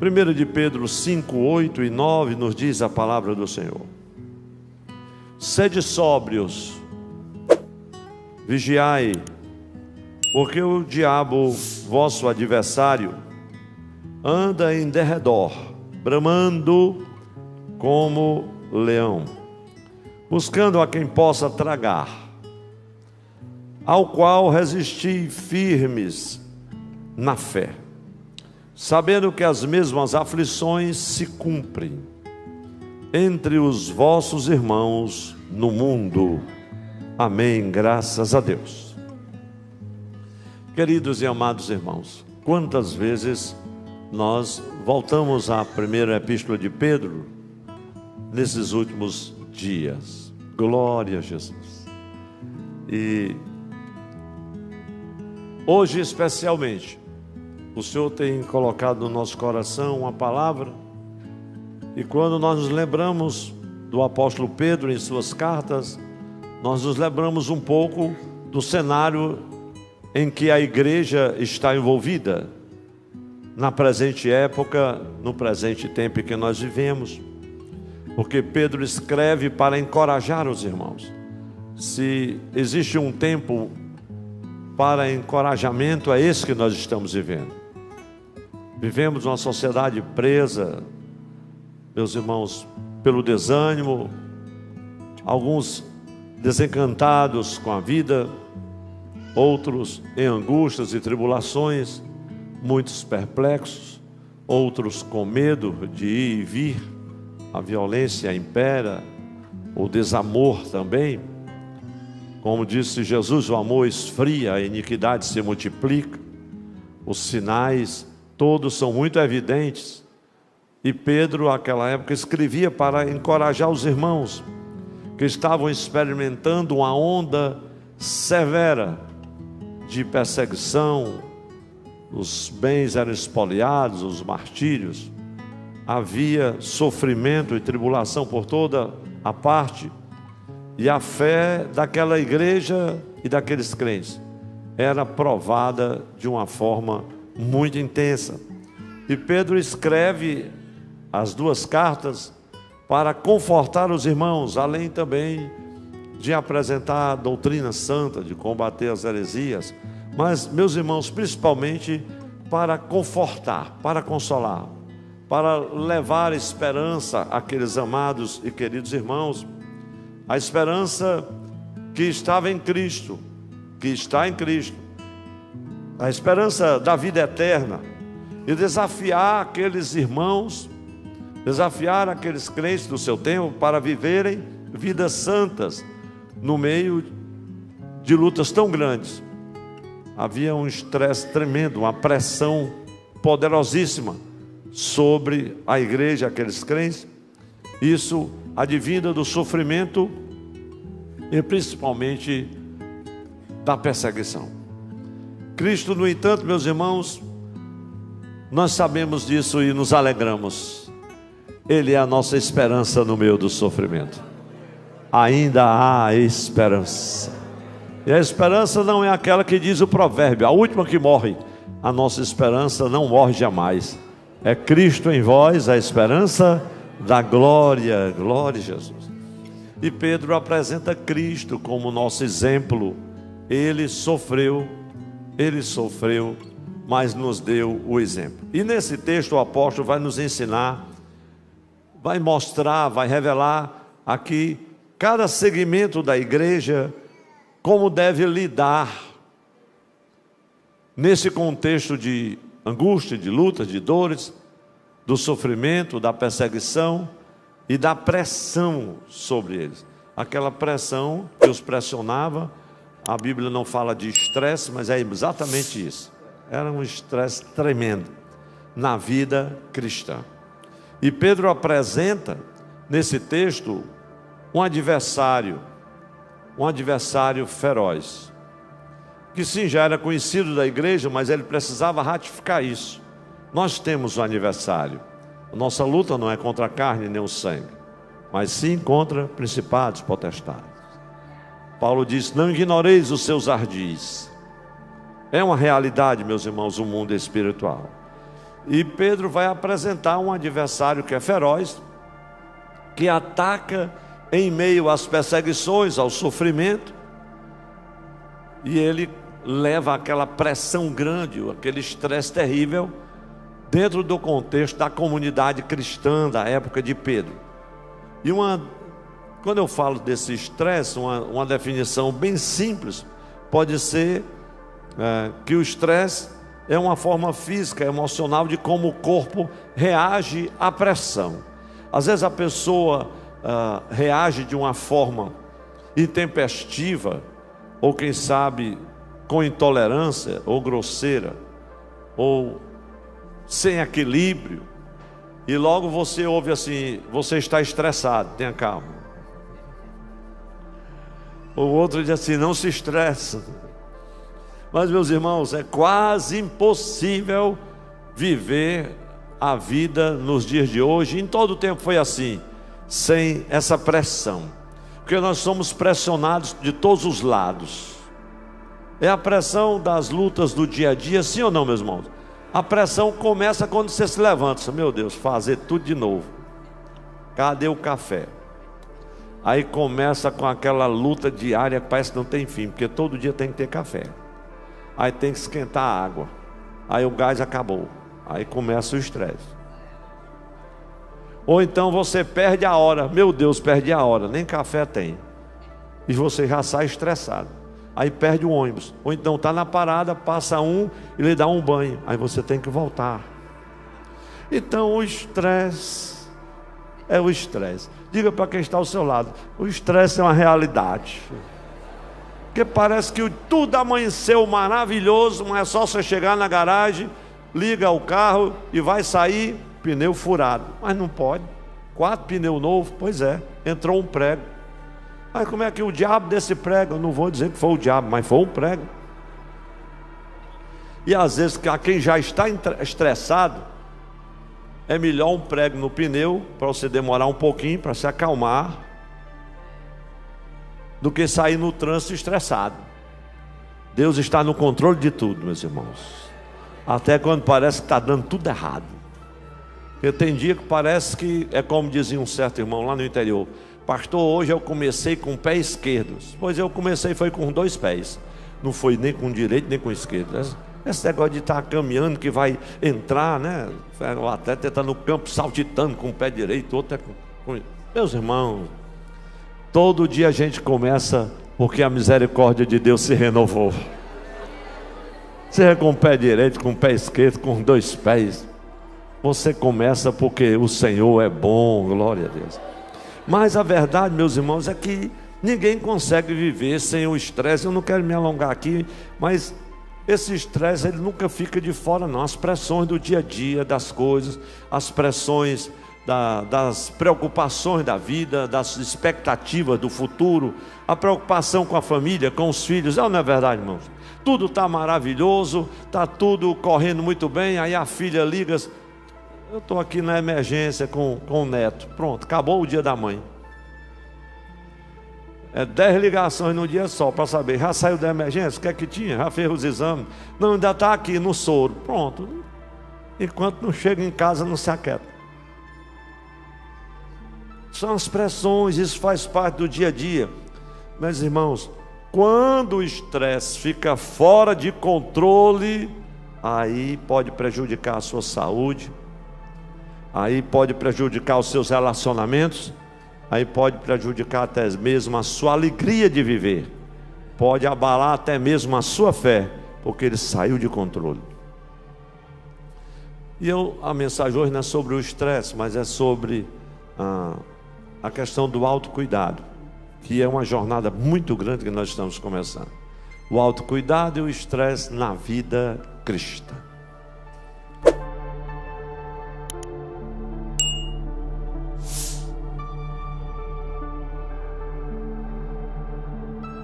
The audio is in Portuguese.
1 de Pedro 5, 8 e 9 nos diz a palavra do Senhor: sede sóbrios, vigiai, porque o diabo, vosso adversário, anda em derredor, bramando como leão, buscando a quem possa tragar, ao qual resisti firmes na fé, sabendo que as mesmas aflições se cumprem entre os vossos irmãos no mundo. Amém, graças a Deus. Queridos e amados irmãos, quantas vezes nós voltamos à primeira epístola de Pedro nesses últimos dias. Glória a Jesus. E hoje especialmente o Senhor tem colocado no nosso coração uma palavra, e quando nós nos lembramos do apóstolo Pedro em suas cartas, nós nos lembramos um pouco do cenário em que a igreja está envolvida na presente época, no presente tempo em que nós vivemos, porque Pedro escreve para encorajar os irmãos. Se existe um tempo para encorajamento, é esse que nós estamos vivendo. Vivemos uma sociedade presa, meus irmãos, pelo desânimo, alguns desencantados com a vida, outros em angústias e tribulações, muitos perplexos, outros com medo de ir e vir, a violência impera, o desamor também. Como disse Jesus, o amor esfria, a iniquidade se multiplica, os sinais todos são muito evidentes. E Pedro, naquela época, escrevia para encorajar os irmãos que estavam experimentando uma onda severa de perseguição, os bens eram espoliados, os martírios, havia sofrimento e tribulação por toda a parte, e a fé daquela igreja e daqueles crentes era provada de uma forma muito intensa. E Pedro escreve as duas cartas para confortar os irmãos, além também de apresentar a doutrina santa, de combater as heresias, mas, meus irmãos, principalmente para confortar, para consolar, para levar esperança àqueles amados e queridos irmãos, a esperança que estava em Cristo, que está em Cristo, a esperança da vida eterna, e desafiar aqueles irmãos, desafiar aqueles crentes do seu tempo para viverem vidas santas no meio de lutas tão grandes. Havia um estresse tremendo, uma pressão poderosíssima sobre a igreja, aqueles crentes. Isso advinda do sofrimento e principalmente da perseguição. Cristo, no entanto, meus irmãos, nós sabemos disso e nos alegramos. Ele é a nossa esperança no meio do sofrimento. Ainda há esperança. E a esperança não é aquela que diz o provérbio, a última que morre. A nossa esperança não morre jamais. É Cristo em vós, a esperança da glória. Glória a Jesus. E Pedro apresenta Cristo como nosso exemplo. Ele sofreu, mas nos deu o exemplo. E nesse texto o apóstolo vai nos ensinar, vai mostrar, vai revelar aqui cada segmento da igreja, como deve lidar nesse contexto de angústia, de luta, de dores, do sofrimento, da perseguição e da pressão sobre eles. Aquela pressão que os pressionava, a Bíblia não fala de estresse, mas é exatamente isso. Era um estresse tremendo na vida cristã. E Pedro apresenta nesse texto um adversário feroz, que sim, já era conhecido da igreja, mas ele precisava ratificar isso. Nós temos um adversário. A nossa luta não é contra a carne nem o sangue, mas sim contra principados, potestades. Paulo diz: não ignoreis os seus ardis. É uma realidade, meus irmãos, o mundo espiritual. E Pedro vai apresentar um adversário que é feroz, que ataca em meio às perseguições, ao sofrimento, e ele leva aquela pressão grande, aquele estresse terrível, dentro do contexto da comunidade cristã da época de Pedro. E quando eu falo desse estresse, uma definição bem simples, pode ser que o estresse é uma forma física, emocional de como o corpo reage à pressão. Às vezes a pessoa reage de uma forma intempestiva, ou quem sabe com intolerância, ou grosseira, ou sem equilíbrio, e logo você ouve assim: você está estressado, tenha calma. O outro diz assim: não se estressa. Mas, meus irmãos, é quase impossível viver a vida nos dias de hoje, em todo o tempo foi assim, sem essa pressão, porque nós somos pressionados de todos os lados. É a pressão das lutas do dia a dia, sim ou não, meus irmãos? A pressão começa quando você se levanta: meu Deus, fazer tudo de novo, cadê o café? Aí começa com aquela luta diária que parece que não tem fim, porque todo dia tem que ter café, aí tem que esquentar a água, aí o gás acabou, aí começa o estresse. Ou então você perde a hora: meu Deus, perdi a hora, nem café tem, e você já sai estressado. Aí perde o ônibus, ou então está na parada, passa e lhe dá um banho, aí você tem que voltar. Então o estresse é o estresse. Diga para quem está ao seu lado: o estresse é uma realidade, porque parece que tudo amanheceu maravilhoso, mas é só você chegar na garagem, liga o carro e vai sair pneu furado. Mas não pode, 4 pneus novos, pois é, entrou um prego. Mas como é que o diabo desse prego? Eu não vou dizer que foi o diabo, mas foi um prego. E às vezes, a quem já está estressado, é melhor um prego no pneu, para você demorar um pouquinho, para se acalmar, do que sair no trânsito estressado. Deus está no controle de tudo, meus irmãos, até quando parece que está dando tudo errado. Porque tem dia que parece que é como dizia um certo irmão lá no interior: pastor, hoje eu comecei com o pé esquerdo. Pois eu comecei foi com 2 pés, não foi nem com o direito nem com o esquerdo. Esse negócio de estar caminhando, que vai entrar, né? O atleta está no campo saltitando com o pé direito, outro é com... Meus irmãos, todo dia a gente começa porque a misericórdia de Deus se renovou. Seja com o pé direito, com o pé esquerdo, com 2 pés, você começa porque o Senhor é bom, glória a Deus. Mas a verdade, meus irmãos, é que ninguém consegue viver sem o estresse. Eu não quero me alongar aqui, mas esse estresse, ele nunca fica de fora não. As pressões do dia a dia, das coisas, as pressões das preocupações da vida, das expectativas do futuro, a preocupação com a família, com os filhos. Não é verdade, irmãos? Tudo está maravilhoso, está tudo correndo muito bem, aí a filha liga: eu estou aqui na emergência com o neto. Pronto, acabou o dia da mãe. 10 ligações no dia só para saber: já saiu da emergência? O que é que tinha? Já fez os exames? Não, ainda está aqui no soro. Pronto. Enquanto não chega em casa, não se aquieta. São as pressões, isso faz parte do dia a dia. Meus irmãos, quando o estresse fica fora de controle, aí pode prejudicar a sua saúde, aí pode prejudicar os seus relacionamentos, aí pode prejudicar até mesmo a sua alegria de viver, pode abalar até mesmo a sua fé, porque ele saiu de controle. E a mensagem hoje não é sobre o estresse, mas é sobre a questão do autocuidado, que é uma jornada muito grande que nós estamos começando. O autocuidado e o estresse na vida cristã.